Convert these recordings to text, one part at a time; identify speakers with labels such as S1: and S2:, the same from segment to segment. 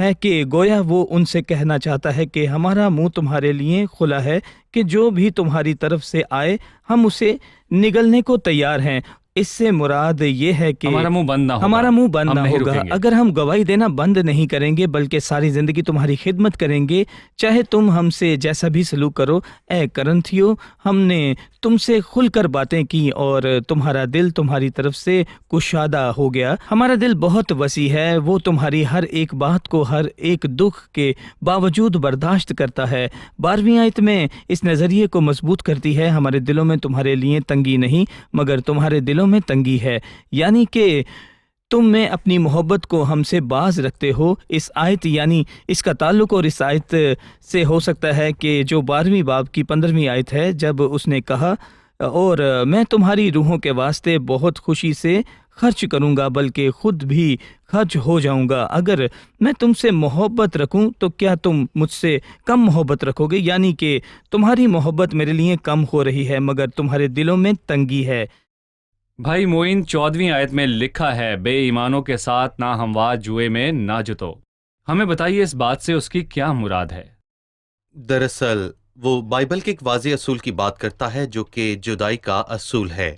S1: ہے کہ گویا وہ ان سے کہنا چاہتا ہے کہ ہمارا منہ تمہارے لیے کھلا ہے کہ جو بھی تمہاری طرف سے آئے ہم اسے نگلنے کو تیار ہیں۔ اس سے مراد یہ ہے کہ
S2: ہمارا منہ بند نہ ہوگا،
S1: ہمارا منہ بند
S2: ہم
S1: نہ
S2: نہیں
S1: ہوگا۔
S2: رکیں گے۔
S1: اگر ہم گواہی دینا بند نہیں کریں گے بلکہ ساری زندگی تمہاری خدمت کریں گے، چاہے تم ہم سے جیسا بھی سلوک کرو۔ اے کرنتھیو، ہم نے تم سے کھل کر باتیں کی اور تمہارا دل تمہاری طرف سے کشادہ ہو گیا۔ ہمارا دل بہت وسیع ہے، وہ تمہاری ہر ایک بات کو ہر ایک دکھ کے باوجود برداشت کرتا ہے۔ 12ویں آیت میں اس نظریے کو مضبوط کرتی ہے، ہمارے دلوں میں تمہارے لیے تنگی نہیں مگر تمہارے دلوں میں تنگی ہے، یعنی کہ تم میں اپنی محبت کو ہم سے باز رکھتے ہو۔ اس آیت یعنی اس کا تعلق اور اس آیت سے ہو سکتا ہے کہ جو 12ویں باب کی 15ویں آیت ہے، جب اس نے کہا اور میں تمہاری روحوں کے واسطے بہت خوشی سے خرچ کروں گا بلکہ خود بھی خرچ ہو جاؤں گا۔ اگر میں تم سے محبت رکھوں تو کیا تم مجھ سے کم محبت رکھو گے؟ یعنی کہ تمہاری محبت میرے لیے کم ہو رہی ہے مگر تمہارے دلوں میں تنگی ہے۔
S2: بھائی معین 14ویں آیت میں لکھا ہے، بے ایمانوں کے ساتھ نہ ہموار جوئے میں نہ جتو۔ ہمیں بتائیے اس بات سے اس کی کیا مراد ہے؟
S3: دراصل وہ بائبل کے ایک واضح اصول کی بات کرتا ہے جو کہ جدائی کا اصول ہے،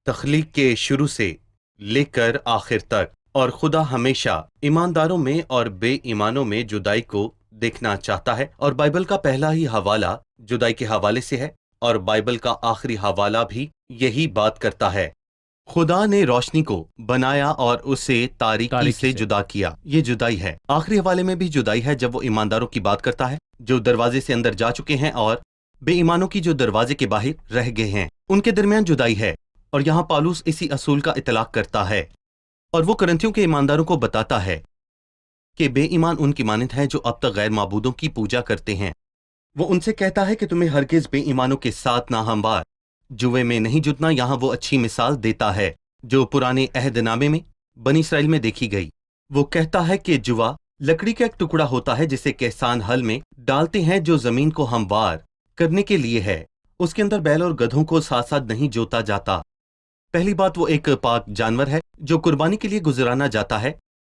S3: تخلیق کے شروع سے لے کر آخر تک، اور خدا ہمیشہ ایمانداروں میں اور بے ایمانوں میں جدائی کو دیکھنا چاہتا ہے، اور بائبل کا پہلا ہی حوالہ جدائی کے حوالے سے ہے اور بائبل کا آخری حوالہ بھی یہی بات کرتا ہے۔ خدا نے روشنی کو بنایا اور اسے تاریکی سے جدا کیا، یہ جدائی ہے۔ آخری حوالے میں بھی جدائی ہے جب وہ ایمانداروں کی بات کرتا ہے جو دروازے سے اندر جا چکے ہیں اور بے ایمانوں کی جو دروازے کے باہر رہ گئے ہیں، ان کے درمیان جدائی ہے، اور یہاں پالوس اسی اصول کا اطلاق کرتا ہے، اور وہ کرنتھیوں کے ایمانداروں کو بتاتا ہے کہ بے ایمان ان کی مانند ہے جو اب تک غیر معبودوں کی پوجا کرتے ہیں۔ وہ ان سے کہتا ہے کہ تمہیں ہرگز بے ایمانوں کے ساتھ نہ ہموار جوئے میں نہیں جتنا۔ یہاں وہ اچھی مثال دیتا ہے جو پرانے عہد نامے میں بنی اسرائیل میں دیکھی گئی۔ وہ کہتا ہے کہ جوا لکڑی کا ایک ٹکڑا ہوتا ہے جسے کسان ہل میں ڈالتے ہیں جو زمین کو ہموار کرنے کے لیے ہے، اس کے اندر بیل اور گدھوں کو ساتھ ساتھ نہیں جوتا جاتا۔ پہلی بات، وہ ایک پاک جانور ہے جو قربانی کے لیے گزرانا جاتا ہے،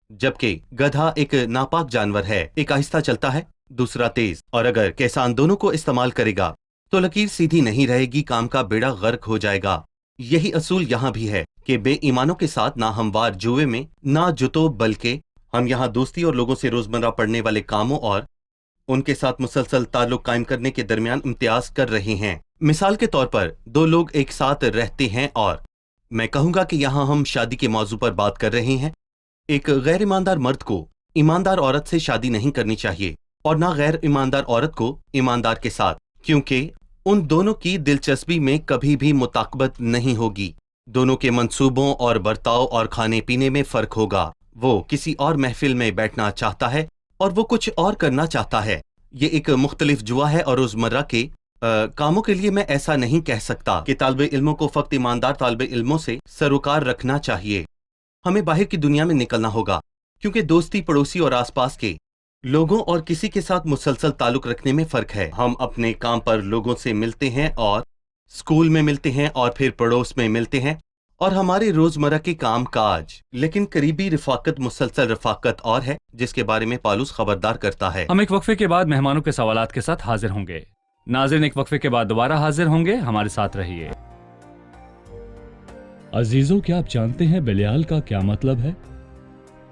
S3: جبکہ گدھا ایک ناپاک جانور ہے، ایک آہستہ چلتا ہے، دوسرا تیز، اور اگر کسان دونوں کو استعمال کرے گا تو لکیر سیدھی نہیں رہے گی، کام کا بیڑا غرق ہو جائے گا۔ یہی اصول یہاں بھی ہے کہ بے ایمانوں کے ساتھ نہ ہموار جوئے میں نہ جتو، بلکہ ہم یہاں دوستی اور لوگوں سے روزمرہ پڑنے والے کاموں اور ان کے ساتھ مسلسل تعلق قائم کرنے کے درمیان امتیاز کر رہے ہیں۔ مثال کے طور پر دو لوگ ایک ساتھ رہتے ہیں، اور میں کہوں گا کہ یہاں ہم شادی کے موضوع پر بات کر رہے ہیں۔ ایک غیر ایماندار مرد کو ایماندار عورت سے شادی نہیں کرنی چاہیے، اور نہ غیر ایماندار عورت کو ایماندار کے ساتھ، کیونکہ ان دونوں کی دلچسپی میں کبھی بھی مطابقت نہیں ہوگی، دونوں کے منصوبوں اور برتاؤ اور کھانے پینے میں فرق ہوگا۔ وہ کسی اور محفل میں بیٹھنا چاہتا ہے اور وہ کچھ اور کرنا چاہتا ہے۔ یہ ایک مختلف جوا ہے، اور روزمرہ کے کاموں کے لیے میں ایسا نہیں کہہ سکتا کہ طالب علموں کو فقط ایماندار طالب علموں سے سروکار رکھنا چاہیے۔ ہمیں باہر کی دنیا میں نکلنا ہوگا، کیونکہ دوستی، پڑوسی اور آس پاس کے لوگوں اور کسی کے ساتھ مسلسل تعلق رکھنے میں فرق ہے۔ ہم اپنے کام پر لوگوں سے ملتے ہیں، اور اسکول میں ملتے ہیں، اور پھر پڑوس میں ملتے ہیں، اور ہمارے روزمرہ کے کام کاج، لیکن قریبی رفاقت مسلسل رفاقت اور ہے جس کے بارے میں پالوس خبردار کرتا ہے۔
S2: ہم ایک وقفے کے بعد مہمانوں کے سوالات کے ساتھ حاضر ہوں گے۔ ناظرین، ایک وقفے کے بعد دوبارہ حاضر ہوں گے، ہمارے ساتھ رہیے۔ عزیزوں، کیا آپ جانتے ہیں بلیال کا کیا مطلب ہے؟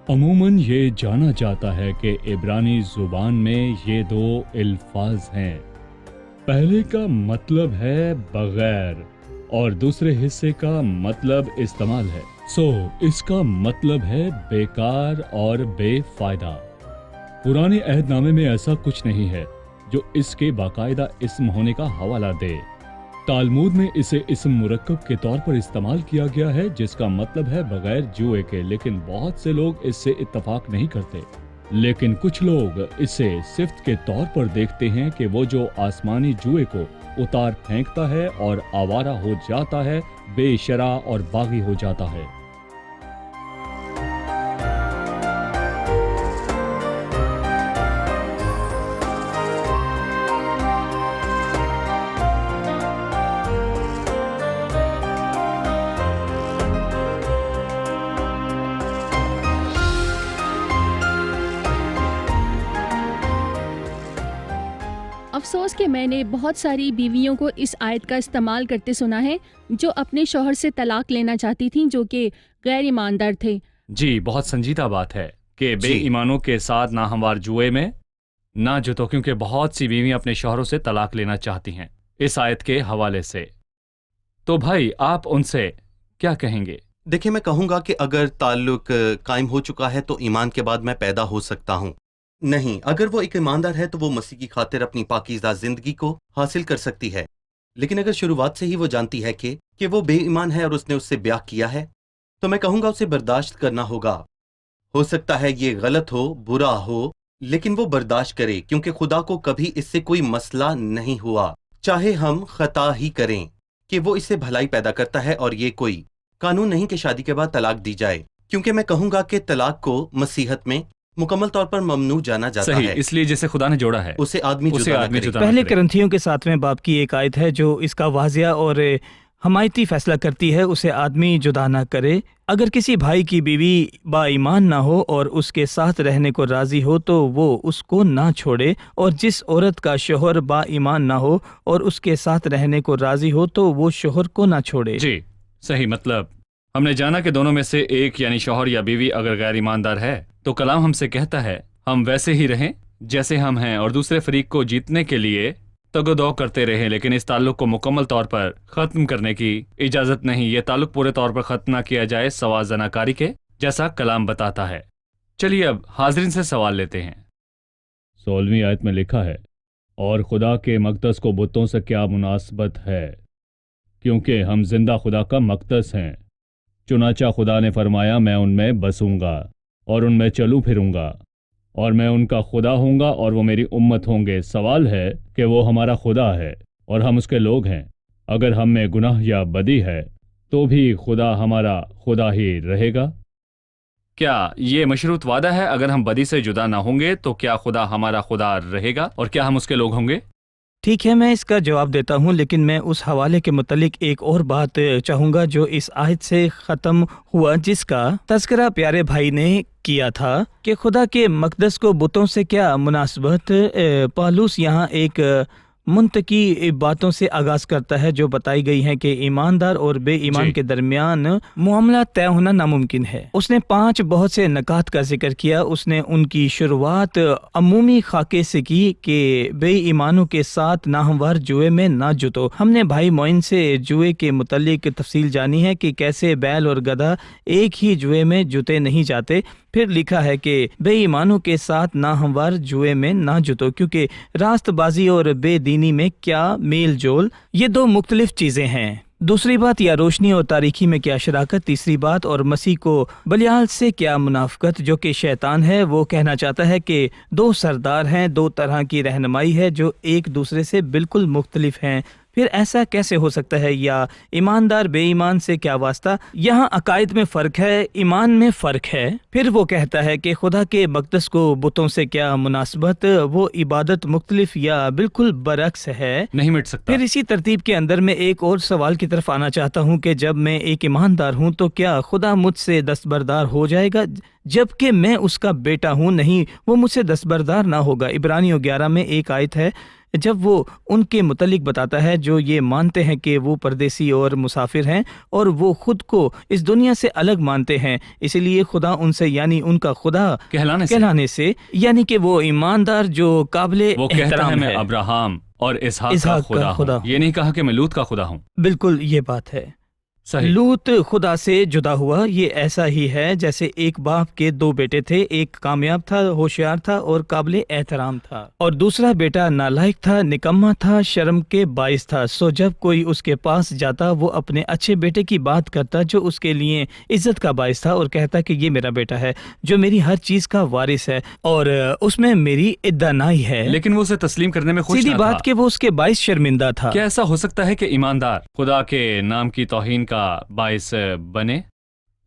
S2: عموماً یہ جانا جاتا ہے کہ عبرانی زبان میں یہ دو الفاظ ہیں۔ پہلے کا مطلب ہے بغیر اور دوسرے حصے کا مطلب استعمال ہے۔ اس کا مطلب ہے بیکار اور بے فائدہ۔ پرانے عہد نامے میں ایسا کچھ نہیں ہے جو اس کے باقاعدہ اسم ہونے کا حوالہ دے۔ تالمود میں اسے اسم مرکب کے طور پر استعمال کیا گیا ہے جس کا مطلب ہے بغیر جوئے کے، لیکن بہت سے لوگ اس سے اتفاق نہیں کرتے۔ لیکن کچھ لوگ اسے صفت کے طور پر دیکھتے ہیں کہ وہ جو آسمانی جوئے کو اتار پھینکتا ہے اور آوارہ ہو جاتا ہے، بے شرع اور باغی ہو جاتا ہے۔
S4: افسوس کہ میں نے بہت ساری بیویوں کو اس آیت کا استعمال کرتے سنا ہے جو اپنے شوہر سے طلاق لینا چاہتی تھیں جو کہ غیر ایماندار تھے۔
S2: جی بہت سنجیدہ بات ہے کہ بے
S3: جی۔
S2: ایمانوں کے ساتھ ناہموار جوئے میں نہ جتو، کیونکہ بہت سی بیویاں اپنے شوہروں سے طلاق لینا چاہتی ہیں اس آیت کے حوالے سے۔ تو بھائی آپ ان سے کیا کہیں گے؟
S3: دیکھیں، میں کہوں گا کہ اگر تعلق قائم ہو چکا ہے تو ایمان کے بعد میں پیدا ہو سکتا ہوں۔ نہیں، اگر وہ ایک ایماندار ہے تو وہ مسیح کی خاطر اپنی پاکیزہ زندگی کو حاصل کر سکتی ہے، لیکن اگر شروعات سے ہی وہ جانتی ہے کہ وہ بے ایمان ہے اور اس نے اس سے بیاہ کیا ہے تو میں کہوں گا اسے برداشت کرنا ہوگا۔ ہو سکتا ہے یہ غلط ہو، برا ہو، لیکن وہ برداشت کرے، کیونکہ خدا کو کبھی اس سے کوئی مسئلہ نہیں ہوا، چاہے ہم خطا ہی کریں، کہ وہ اس سے بھلائی پیدا کرتا ہے۔ اور یہ کوئی قانون نہیں کہ شادی کے بعد طلاق دی جائے، کیونکہ میں کہوں گا کہ طلاق کو مسیحت میں مکمل طور پر ممنوع جانا جاتا
S2: صحیح،
S3: ہے۔
S2: اس لیے جسے خدا نے جوڑا ہے
S3: اسے آدمی
S2: اسے
S3: جدا نہ
S2: آدمی
S3: کرے۔
S2: جدا نہ
S1: پہلے
S2: کرے۔
S1: کرنتھیوں کے 7ویں باب کی ایک آیت ہے جو اس کا واضح اور حمایتی فیصلہ کرتی ہے، اسے آدمی جدا نہ کرے۔ اگر کسی بھائی کی بیوی با ایمان نہ ہو اور اس کے ساتھ رہنے کو راضی ہو تو وہ اس کو نہ چھوڑے، اور جس عورت کا شوہر با ایمان نہ ہو اور اس کے ساتھ رہنے کو راضی ہو تو وہ شوہر کو نہ چھوڑے۔
S2: جی صحیح، مطلب ہم نے جانا کہ دونوں میں سے ایک یعنی شوہر یا بیوی اگر غیر ایماندار ہے تو کلام ہم سے کہتا ہے ہم ویسے ہی رہیں جیسے ہم ہیں، اور دوسرے فریق کو جیتنے کے لیے تگ و دو کرتے رہیں، لیکن اس تعلق کو مکمل طور پر ختم کرنے کی اجازت نہیں۔ یہ تعلق پورے طور پر ختم نہ کیا جائے سوا زناکاری کے، جیسا کلام بتاتا ہے۔ چلیے اب حاضرین سے سوال لیتے ہیں۔ 16ویں آیت میں لکھا ہے، اور خدا کے مقدس کو بتوں سے کیا مناسبت ہے، کیونکہ ہم زندہ خدا کا مقدس ہیں۔ چنانچہ خدا نے فرمایا، میں ان میں بسوں گا اور ان میں چلوں پھروں گا، اور میں ان کا خدا ہوں گا اور وہ میری امت ہوں گے۔ سوال ہے کہ وہ ہمارا خدا ہے اور ہم اس کے لوگ ہیں۔ اگر ہم میں گناہ یا بدی ہے تو بھی خدا ہمارا خدا ہی رہے گا۔ کیا یہ مشروط وعدہ ہے؟ اگر ہم بدی سے جدا نہ ہوں گے تو کیا خدا ہمارا خدا رہے گا اور کیا ہم اس کے لوگ ہوں گے؟
S1: ٹھیک ہے، میں اس کا جواب دیتا ہوں، لیکن میں اس حوالے کے متعلق ایک اور بات چاہوں گا جو اس آیت سے ختم ہوا، جس کا تذکرہ پیارے بھائی نے کیا تھا کہ خدا کے مقدس کو بتوں سے کیا مناسبت۔ پالوس یہاں ایک منطقی باتوں سے آغاز کرتا ہے جو بتائی گئی ہیں کہ ایماندار اور بے ایمان
S2: جی۔
S1: کے درمیان معاملہ طے ہونا ناممکن ہے۔ اس نے 5 بہت سے نکات کا ذکر کیا۔ اس نے ان کی شروعات عمومی خاکے سے کی کہ بے ایمانوں کے ساتھ ناہموار جوئے میں نہ جتو۔ ہم نے بھائی معین سے جوئے کے متعلق تفصیل جانی ہے کہ کیسے بیل اور گدھا ایک ہی جوئے میں جتے نہیں جاتے۔ پھر لکھا ہے کہ بے ایمانوں کے ساتھ ناہموار جوئے میں نہ جتو، کیونکہ راست بازی اور بے دینی میں کیا میل جول، یہ 2 مختلف چیزیں ہیں۔ دوسری بات، یا روشنی اور تاریکی میں کیا شراکت۔ تیسری بات، اور مسیح کو بلیال سے کیا منافقت، جو کہ شیطان ہے۔ وہ کہنا چاہتا ہے کہ 2 سردار ہیں، 2 طرح کی رہنمائی ہے جو ایک دوسرے سے بالکل مختلف ہیں۔ پھر ایسا کیسے ہو سکتا ہے؟ یا ایماندار بے ایمان سے کیا واسطہ؟ یہاں عقائد میں فرق ہے، ایمان میں فرق ہے۔ پھر وہ کہتا ہے کہ خدا کے مقدس کو بتوں سے کیا مناسبت، وہ عبادت مختلف یا بالکل برعکس ہے۔
S2: نہیں مٹ سکتا۔
S1: پھر اسی ترتیب کے اندر میں ایک اور سوال کی طرف آنا چاہتا ہوں کہ جب میں ایک ایماندار ہوں تو کیا خدا مجھ سے دستبردار ہو جائے گا جبکہ میں اس کا بیٹا ہوں؟ نہیں، وہ مجھ سے دستبردار نہ ہوگا۔ عبرانیوں 11 میں ایک آیت ہے جب وہ ان کے متعلق بتاتا ہے جو یہ مانتے ہیں کہ وہ پردیسی اور مسافر ہیں اور وہ خود کو اس دنیا سے الگ مانتے ہیں، اسی لیے خدا ان سے یعنی ان کا خدا کہلانے سے یعنی کہ وہ ایماندار جو قابل
S2: وہ کہتا ہے
S1: احترام
S2: میں
S1: ہے۔
S2: ابراہم اور اسحاق کا
S1: اسحاق کا
S2: خدا ہوں، یہ نہیں کہا کہ میں لوط کا خدا ہوں۔
S1: بالکل یہ بات ہے۔
S2: صحیح۔
S1: لوط خدا سے جدا ہوا، یہ ایسا ہی ہے جیسے ایک باپ کے 2 بیٹے تھے، ایک کامیاب تھا، ہوشیار تھا اور قابل احترام تھا، اور دوسرا بیٹا نالائق تھا، نکما تھا، شرم کے باعث تھا۔ سو جب کوئی اس کے پاس جاتا وہ اپنے اچھے بیٹے کی بات کرتا جو اس کے لیے عزت کا باعث تھا، اور کہتا کہ یہ میرا بیٹا ہے جو میری ہر چیز کا وارث ہے اور اس میں میری ادانائی ہے،
S2: لیکن وہ اسے تسلیم کرنے میں خوش
S1: سیدھی
S2: نہ
S1: بات
S2: تھا۔
S1: کہ وہ اس کے باعث شرمندہ تھا۔
S2: کیا ایسا ہو سکتا ہے کہ ایماندار خدا کے نام کی توہین کا باعث بنے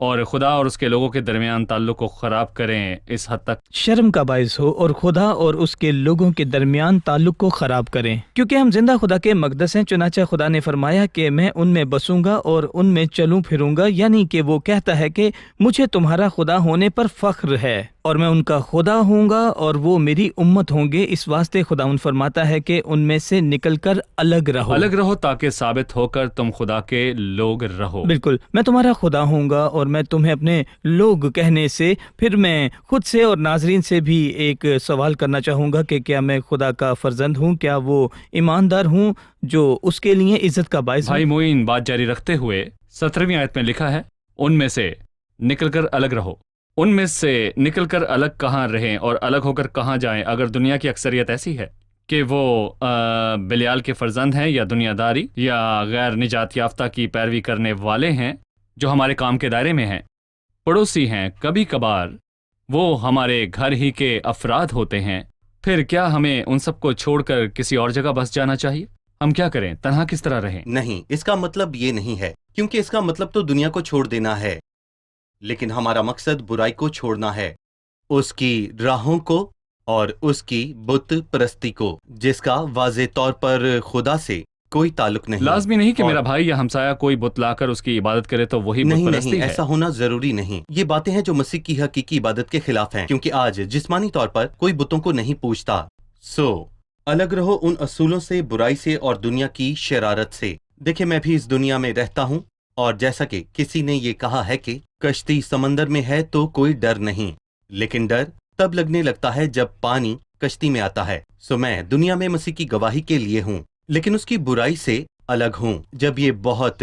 S2: اور خدا اور اس کے لوگوں کے درمیان تعلق کو خراب کریں اس حد تک؟
S1: شرم کا باعث ہو اور خدا اور اس کے لوگوں کے درمیان تعلق کو خراب کریں، کیونکہ ہم زندہ خدا کے مقدس ہیں۔ چنانچہ خدا نے فرمایا کہ میں ان میں بسوں گا اور ان میں چلوں پھروں گا، یعنی کہ وہ کہتا ہے کہ مجھے تمہارا خدا ہونے پر فخر ہے۔ اور میں ان کا خدا ہوں گا اور وہ میری امت ہوں گے. اس واسطے خداوند فرماتا ہے کہ ان میں سے نکل کر الگ رہو.
S2: الگ رہو تاکہ ثابت ہو کر تم خدا کے لوگ رہو.
S1: بالکل. میں تمہارا خدا ہوں گا اور میں تمہیں اپنے لوگ کہنے سے پھر میں خود سے اور ناظرین سے بھی ایک سوال کرنا چاہوں گا کہ کیا میں خدا کا فرزند ہوں؟ کیا وہ ایماندار ہوں جو اس کے لیے عزت کا باعث
S2: بھائی
S1: ہوں؟
S2: معین بات جاری رکھتے ہوئے 17ویں آیت میں لکھا ہے ان میں سے نکل کر الگ رہو. ان میں سے نکل کر الگ کہاں رہیں اور الگ ہو کر کہاں جائیں؟ اگر دنیا کی اکثریت ایسی ہے کہ وہ بلیال کے فرزند ہیں یا دنیا داری یا غیر نجات یافتہ کی پیروی کرنے والے ہیں جو ہمارے کام کے دائرے میں ہیں، پڑوسی ہیں، کبھی کبھار وہ ہمارے گھر ہی کے افراد ہوتے ہیں، پھر کیا ہمیں ان سب کو چھوڑ کر کسی اور جگہ بس جانا چاہیے؟ ہم کیا کریں؟ تنہا کس طرح رہیں؟
S3: نہیں، اس کا مطلب یہ نہیں ہے، کیونکہ اس کا مطلب تو دنیا کو چھوڑ دینا ہے، لیکن ہمارا مقصد برائی کو چھوڑنا ہے، اس کی راہوں کو اور اس کی بت پرستی کو، جس کا واضح طور پر خدا سے کوئی تعلق نہیں.
S2: لازمی نہیں کہ
S3: اور
S2: میرا بھائی یا ہمسایہ کوئی بت لا کر اس کی عبادت کرے تو وہی بت
S3: نہیں
S2: پرستی
S3: نہیں
S2: ہے.
S3: ایسا ہونا ضروری نہیں. یہ باتیں ہیں جو مسیح کی حقیقی عبادت کے خلاف ہیں، کیونکہ آج جسمانی طور پر کوئی بتوں کو نہیں پوجتا. الگ رہو ان اصولوں سے، برائی سے اور دنیا کی شرارت سے. دیکھیں، میں بھی اس دنیا میں رہتا ہوں، اور جیسا کہ کسی نے یہ کہا ہے کہ کشتی سمندر میں ہے تو کوئی ڈر نہیں، لیکن ڈر تب لگنے لگتا ہے جب پانی کشتی میں آتا ہے. میں دنیا میں مسیح کی گواہی کے لیے ہوں، لیکن اس کی برائی سے الگ ہوں. جب یہ بہت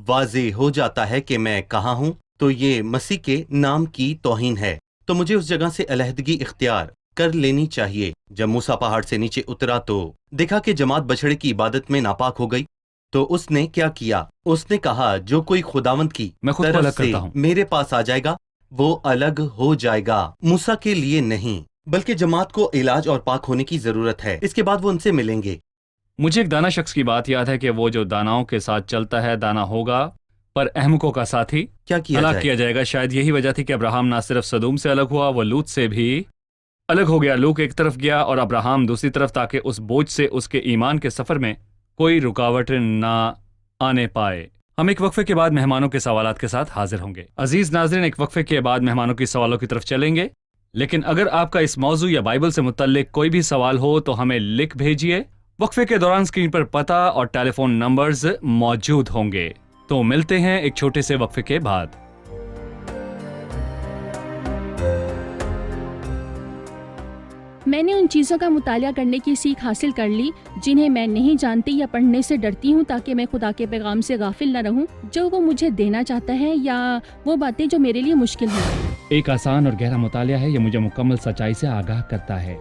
S3: واضح ہو جاتا ہے کہ میں کہاں ہوں تو یہ مسیح کے نام کی توہین ہے، تو مجھے اس جگہ سے علیحدگی اختیار کر لینی چاہیے. جب موسیٰ پہاڑ سے نیچے اترا تو دیکھا کہ جماعت بچھڑے کی عبادت میں ناپاک ہو گئی، تو اس نے کیا کیا؟ اس نے کہا جو کوئی خداوند کی
S2: میں خود کو
S3: طرف
S2: الگ
S3: سے
S2: کرتا ہوں.
S3: میرے پاس آ جائے گا وہ الگ ہو جائے گا. موسیٰ کے لیے نہیں، بلکہ جماعت کو علاج اور پاک ہونے کی ضرورت ہے. اس کے بعد وہ ان سے ملیں گے.
S2: مجھے ایک دانا شخص کی بات یاد ہے کہ وہ جو داناؤں کے ساتھ چلتا ہے دانا ہوگا، پر احمقوں کا ساتھی
S3: کیا کیا
S2: ہلاک
S3: جائے؟
S2: کیا جائے گا. شاید یہی وجہ تھی کہ ابراہم نہ صرف سدوم سے الگ ہوا، وہ لوط سے بھی الگ ہو گیا. لوط ایک طرف گیا اور ابراہم دوسری طرف، تاکہ اس بوجھ سے اس کے ایمان کے سفر میں کوئی رکاوٹ نہ آنے پائے. ہم ایک وقفے کے بعد مہمانوں کے سوالات کے ساتھ حاضر ہوں گے. عزیز ناظرین، ایک وقفے کے بعد مہمانوں کی سوالوں کی طرف چلیں گے، لیکن اگر آپ کا اس موضوع یا بائبل سے متعلق کوئی بھی سوال ہو تو ہمیں لکھ بھیجیے. وقفے کے دوران اسکرین پر پتہ اور ٹیلی فون نمبرز موجود ہوں گے. تو ملتے ہیں ایک چھوٹے سے وقفے کے بعد.
S4: میں نے ان چیزوں کا مطالعہ کرنے کی سیکھ حاصل کر لی جنہیں میں نہیں جانتی یا پڑھنے سے ڈرتی ہوں، تاکہ میں خدا کے پیغام سے غافل نہ رہوں جو وہ مجھے دینا چاہتا ہے، یا وہ باتیں جو میرے لیے مشکل ہیں.
S2: ایک آسان اور گہرا مطالعہ ہے، یہ مجھے مکمل سچائی سے آگاہ کرتا ہے.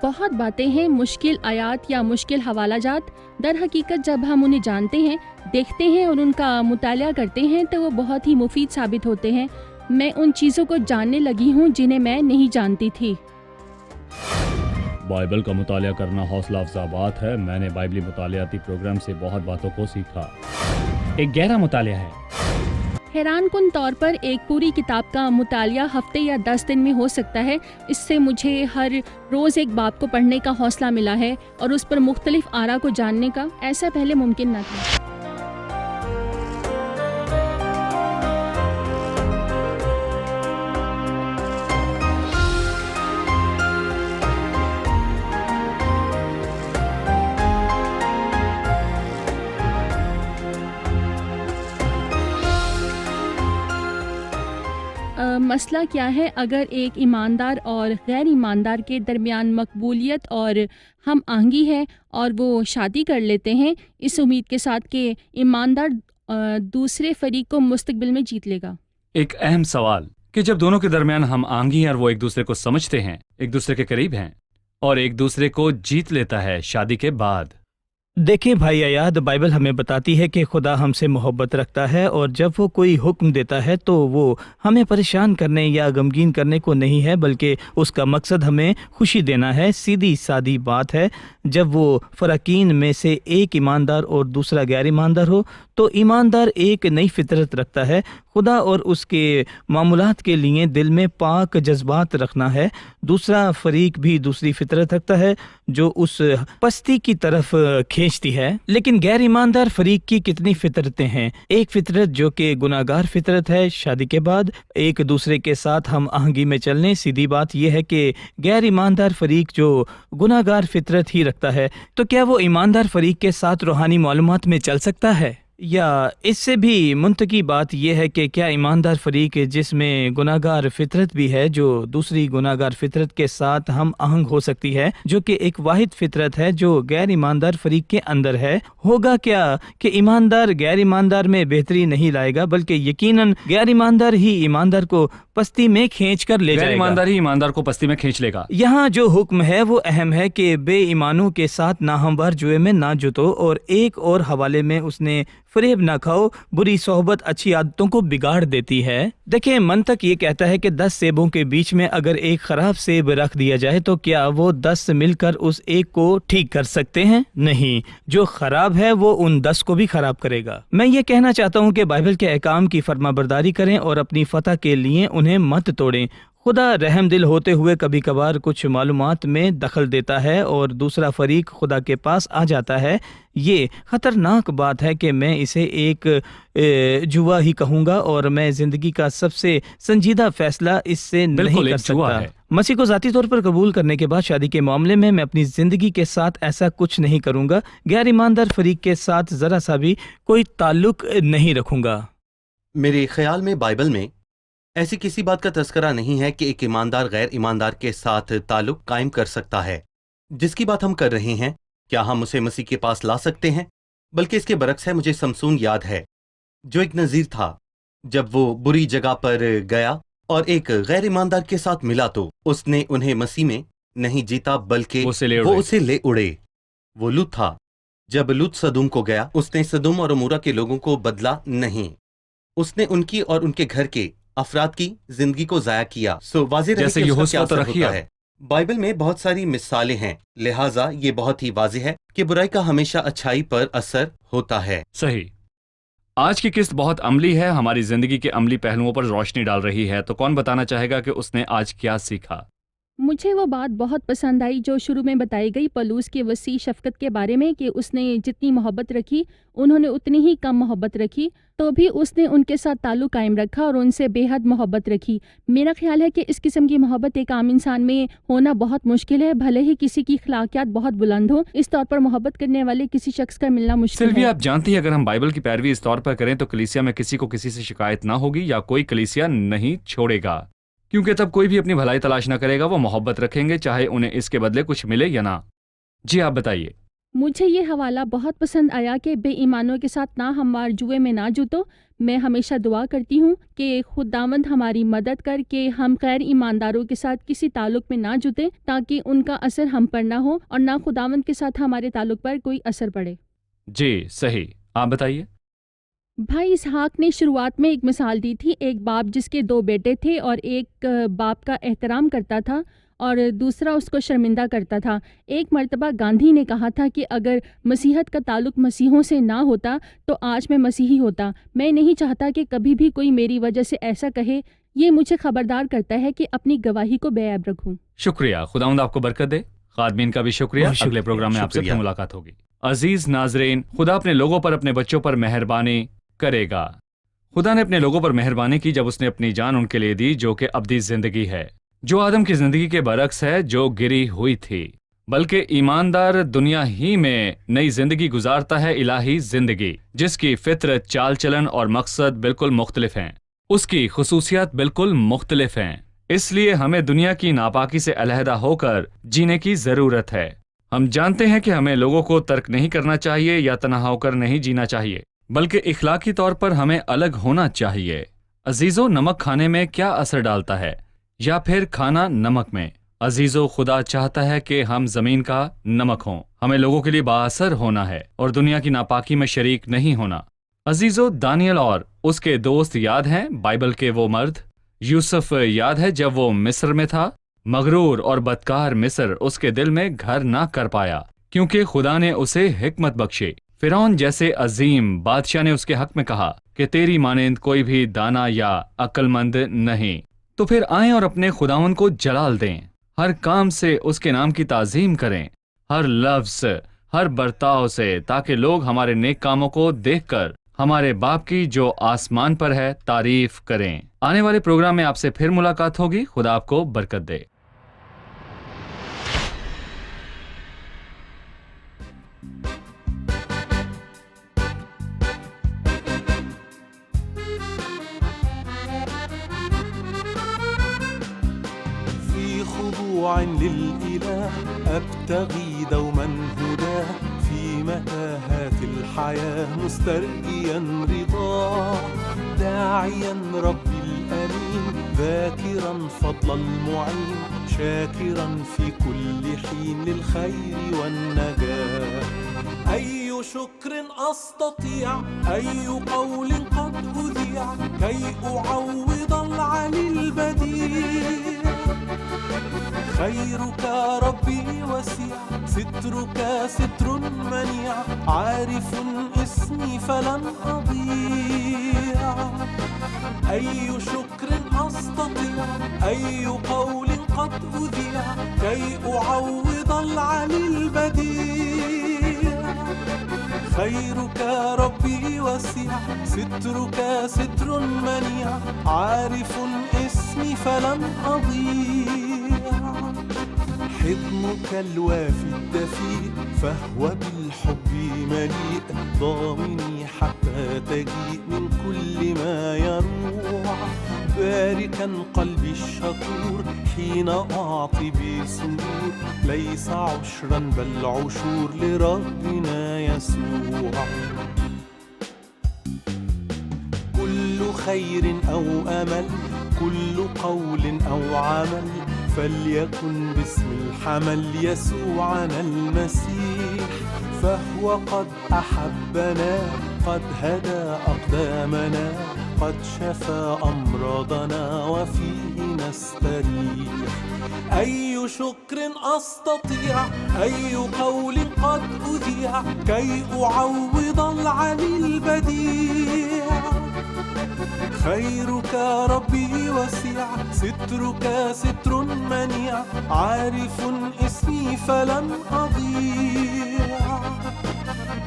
S4: بہت باتیں ہیں، مشکل آیات یا مشکل حوالہ جات. در حقیقت جب ہم انہیں جانتے ہیں، دیکھتے ہیں اور ان کا مطالعہ کرتے ہیں تو وہ بہت ہی مفید ثابت ہوتے ہیں. میں ان چیزوں کو جاننے لگی ہوں جنہیں میں نہیں جانتی تھی.
S2: بائبل کا مطالعہ کرنا حوصلہ افزا بات ہے. میں نے بائبلی مطالعاتی پروگرام سے بہت باتوں کو سیکھا. ایک گہرا مطالعہ ہے.
S4: حیران کن طور پر ایک پوری کتاب کا مطالعہ ہفتے یا 10 دن میں ہو سکتا ہے. اس سے مجھے ہر روز ایک باب کو پڑھنے کا حوصلہ ملا ہے اور اس پر مختلف آراء کو جاننے کا. ایسا پہلے ممکن نہ تھا. مسئلہ کیا ہے؟ اگر ایک ایماندار اور غیر ایماندار کے درمیان مقبولیت اور ہم آہنگی ہے اور وہ شادی کر لیتے ہیں اس امید کے ساتھ کہ ایماندار دوسرے فریق کو مستقبل میں جیت لے گا.
S2: ایک اہم سوال کہ جب دونوں کے درمیان ہم آہنگی اور وہ ایک دوسرے کو سمجھتے ہیں، ایک دوسرے کے قریب ہیں اور ایک دوسرے کو جیت لیتا ہے شادی کے بعد.
S1: دیکھیں بھائی ایاد، بائبل ہمیں بتاتی ہے کہ خدا ہم سے محبت رکھتا ہے، اور جب وہ کوئی حکم دیتا ہے تو وہ ہمیں پریشان کرنے یا غمگین کرنے کو نہیں ہے، بلکہ اس کا مقصد ہمیں خوشی دینا ہے. سیدھی سادی بات ہے. جب وہ فریقین میں سے ایک ایماندار اور دوسرا غیر ایماندار ہو تو ایماندار ایک نئی فطرت رکھتا ہے، خدا اور اس کے معاملات کے لیے دل میں پاک جذبات رکھنا ہے۔ دوسرا فریق بھی دوسری فطرت رکھتا ہے جو اس پستی کی طرف کھینچتی ہے۔ لیکن غیر ایماندار فریق کی کتنی فطرتیں ہیں؟ ایک فطرت جو کہ گناہ گار فطرت ہے، شادی کے بعد ایک دوسرے کے ساتھ ہم آہنگی میں چلنے۔ سیدھی بات یہ ہے کہ غیر ایماندار فریق جو گناہ گار فطرت ہی رکھتا ہے، تو کیا وہ ایماندار فریق کے ساتھ روحانی معلومات میں چل سکتا ہے؟ یا اس سے بھی منطقی بات یہ ہے کہ کیا ایماندار فریق جس میں گناہ گار فطرت بھی ہے جو دوسری گناہ گار فطرت کے ساتھ ہم آہنگ ہو سکتی ہے، جو کہ ایک واحد فطرت ہے جو غیر ایماندار فریق کے اندر ہے؟ ہوگا کیا کہ ایماندار غیر ایماندار میں بہتری نہیں لائے گا، بلکہ یقیناً غیر ایماندار ہی ایماندار کو پستی میں کھینچ کر لے
S2: غیر
S1: جائے گا۔
S2: ایماندار ہی ایماندار کو پستی میں کھینچ لے گا۔
S1: یہاں جو حکم ہے وہ اہم ہے کہ بے ایمانوں کے ساتھ ناہموار جوئے میں نہ جتو، اور ایک اور حوالے میں اس نے فریب نہ کھاؤ، بری صحبت اچھی عادتوں کو بگاڑ دیتی ہے۔ دیکھیں، منطق یہ کہتا ہے کہ 10 سیبوں کے بیچ میں اگر ایک خراب سیب رکھ دیا جائے تو کیا وہ 10 مل کر اس ایک کو ٹھیک کر سکتے ہیں؟ نہیں، جو خراب ہے وہ ان 10 کو بھی خراب کرے گا۔ میں یہ کہنا چاہتا ہوں کہ بائبل کے احکام کی فرما برداری کریں اور اپنی فتح کے لیے انہیں مت توڑیں۔ خدا رحم دل ہوتے ہوئے کبھی کبھار کچھ معلومات میں دخل دیتا ہے اور دوسرا فریق خدا کے پاس آ جاتا ہے۔ یہ خطرناک بات ہے کہ میں اسے ایک جوا ہی کہوں گا، اور میں زندگی کا سب سے سنجیدہ فیصلہ اس سے نہیں کر سکتا۔ مسیح کو ذاتی طور پر قبول کرنے کے بعد شادی کے معاملے میں اپنی زندگی کے ساتھ ایسا کچھ نہیں کروں گا، غیر ایماندار فریق کے ساتھ ذرا سا بھی کوئی تعلق نہیں رکھوں گا۔
S3: میرے خیال میں بائبل میں ایسی کسی بات کا تذکرہ نہیں ہے کہ ایک ایماندار غیر ایماندار کے ساتھ تعلق قائم کر سکتا ہے۔ جس کی بات ہم کر رہے ہیں، کیا ہم اسے مسیح کے پاس لا سکتے ہیں؟ بلکہ اس کے برعکس ہے۔ مجھے سمسون یاد ہے جو ایک نذیر تھا، جب وہ بری جگہ پر گیا اور ایک غیر ایماندار کے ساتھ ملا تو اس نے انہیں مسیح میں نہیں جیتا بلکہ وہ اسے لے اڑے۔ وہ لوط تھا، جب لوط سدوم کو گیا اس نے سدوم اور عمورہ کے لوگوں کو بدلا نہیں، اس نے ان کی اور ان کے گھر کے افراد کی زندگی کو ضائع کیا۔ واضح رہے کہ اس کا کیا اثر ہوتا ہے۔ بائبل میں بہت ساری مثالیں ہیں، لہٰذا یہ بہت ہی واضح ہے کہ برائی کا ہمیشہ اچھائی پر اثر ہوتا ہے۔
S2: صحیح۔ آج کی قسط بہت عملی ہے، ہماری زندگی کے عملی پہلوؤں پر روشنی ڈال رہی ہے۔ تو کون بتانا چاہے گا کہ اس نے آج کیا سیکھا؟
S4: مجھے وہ بات بہت پسند آئی جو شروع میں بتائی گئی پولس کی وسیع شفقت کے بارے میں، کہ اس نے جتنی محبت رکھی انہوں نے اتنی ہی کم محبت رکھی، تو بھی اس نے ان کے ساتھ تعلق قائم رکھا اور ان سے بے حد محبت رکھی۔ میرا خیال ہے کہ اس قسم کی محبت ایک عام انسان میں ہونا بہت مشکل ہے، بھلے ہی کسی کی اخلاقیات بہت بلند ہوں، اس طور پر محبت کرنے والے کسی شخص کا ملنا مشکل ہے۔
S2: سلوی، آپ جانتی ہیں اگر ہم بائبل کی پیروی اس طور پر کریں تو کلیسیا میں کسی کو کسی سے شکایت نہ ہوگی، یا کوئی کلیسیا نہیں چھوڑے گا، کیونکہ تب کوئی بھی اپنی بھلائی تلاش نہ کرے گا، وہ محبت رکھیں گے چاہے انہیں اس کے بدلے کچھ ملے یا نہ۔ جی آپ بتائیے۔
S4: مجھے یہ حوالہ بہت پسند آیا کہ بے ایمانوں کے ساتھ نہ ہموار جوئے میں نہ جتو۔ میں ہمیشہ دعا کرتی ہوں کہ خداوند ہماری مدد کر کے ہم غیر ایمانداروں کے ساتھ کسی تعلق میں نہ جتیں، تاکہ ان کا اثر ہم پر نہ ہو اور نہ خداوند کے ساتھ ہمارے تعلق پر کوئی اثر پڑے۔
S2: جی صحیح، آپ بتائیے۔
S4: بھائی اسحاق نے شروعات میں ایک مثال دی تھی، ایک باپ جس کے 2 بیٹے تھے، اور ایک باپ کا احترام کرتا تھا اور دوسرا اس کو شرمندہ کرتا تھا۔ ایک مرتبہ گاندھی نے کہا تھا کہ اگر مسیحت کا تعلق مسیحوں سے نہ ہوتا تو آج میں مسیحی ہوتا۔ میں نہیں چاہتا کہ کبھی بھی کوئی میری وجہ سے ایسا کہے۔ یہ مجھے خبردار کرتا ہے کہ اپنی گواہی کو بے عیب رکھوں۔
S2: شکریہ، خداوند آپ کو برکت دے۔ خادمین کا بھی شکریہ۔ اگلے پروگرام میں آپ سے پھر ملاقات ہوگی۔ عزیز ناظرین، خدا اپنے لوگوں پر، اپنے بچوں پر مہربانی کرے گا۔ خدا نے اپنے لوگوں پر مہربانی کی جب اس نے اپنی جان ان کے لیے دی، جو کہ ابدی زندگی ہے، جو آدم کی زندگی کے برعکس ہے جو گری ہوئی تھی، بلکہ ایماندار دنیا ہی میں نئی زندگی گزارتا ہے، الہی زندگی جس کی فطرت، چال چلن اور مقصد بالکل مختلف ہیں، اس کی خصوصیات بالکل مختلف ہیں۔ اس لیے ہمیں دنیا کی ناپاکی سے علیحدہ ہو کر جینے کی ضرورت ہے۔ ہم جانتے ہیں کہ ہمیں لوگوں کو ترک نہیں کرنا چاہیے یا تنہا ہو کر نہیں جینا چاہیے، بلکہ اخلاقی طور پر ہمیں الگ ہونا چاہیے۔ عزیزو، نمک کھانے میں کیا اثر ڈالتا ہے، یا پھر کھانا نمک میں؟ عزیزو، خدا چاہتا ہے کہ ہم زمین کا نمک ہوں۔ ہمیں لوگوں کے لیے بااثر ہونا ہے اور دنیا کی ناپاکی میں شریک نہیں ہونا۔ عزیزو، دانیل اور اس کے دوست یاد ہیں؟ بائبل کے وہ مرد؟ یوسف یاد ہے جب وہ مصر میں تھا؟ مغرور اور بدکار مصر اس کے دل میں گھر نہ کر پایا، کیونکہ خدا نے اسے حکمت بخشی۔ فرعون جیسے عظیم بادشاہ نے اس کے حق میں کہا کہ تیری مانند کوئی بھی دانا یا عقل مند نہیں، تو پھر آئیں اور اپنے خداوند کو جلال دیں، ہر کام سے اس کے نام کی تعظیم کریں، ہر لفظ، ہر برتاؤ سے، تاکہ لوگ ہمارے نیک کاموں کو دیکھ کر ہمارے باپ کی جو آسمان پر ہے تعریف کریں۔ آنے والے پروگرام میں آپ سے پھر ملاقات ہوگی۔ خدا آپ کو برکت دے۔
S5: في خضوع للإله أبتغي دوما هداه، في متاهات الحياة مسترجيا رضاه، داعيا ربي الأمين ذاكرا فضل المعين، شاكرا في كل حين للخير والنجاة. أي شكر أستطيع، أي قول قد أذيع، كي أعوض العلي البديع. خيرك ربي وسيع، سترك ستر منيع، عارف اسمي فلن أضيع. أي شكر أستطيع، أي قول قد أذيع، كي أعوض العلي البديع. خيرك ربي وسيع، سترك ستر منيع، عارف اسمي فلن أضيع. حضنك الوافي الدفيء، فهو بالحب مليء، ضامني حتى تجيء من كل ما يروع. باركا قلبي الشكور حين أعطي بسرور، ليس عشرا بل عشور لربنا يسوع. كل خير أو أمل، كل قول أو عمل، فليكن باسم الحمل يسوعنا المسيح. فهو قد أحبنا، قد هدى أقدامنا، قد شفى أمراضنا، وفيه نستريح. أي شكر أستطيع، أي قول قد أذيع، كي أعوض العلي البديع. خيرك ربي وسيع، سترك ستر منيع، عارف اسمي فلن أضيع.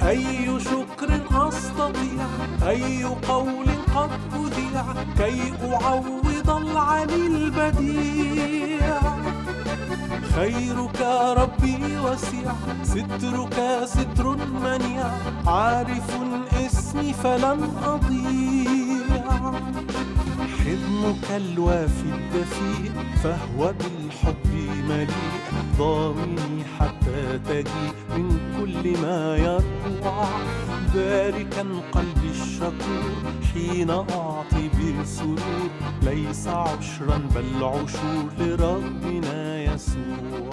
S5: أي شكر أستطيع، أي قول قد أذيع، كي أعوض العلي البديع. خيرك ربي وسيع، سترك ستر منيع، عارف اسمي فلن أضيع. حضنك الوافي الدفيء، فهو بالحب مليء، ضامني حتى تجيء من كل ما يروع. باركا قلبي الشكور حين أعطي بسرور، ليس عشرا بل عشور لربنا يسوع.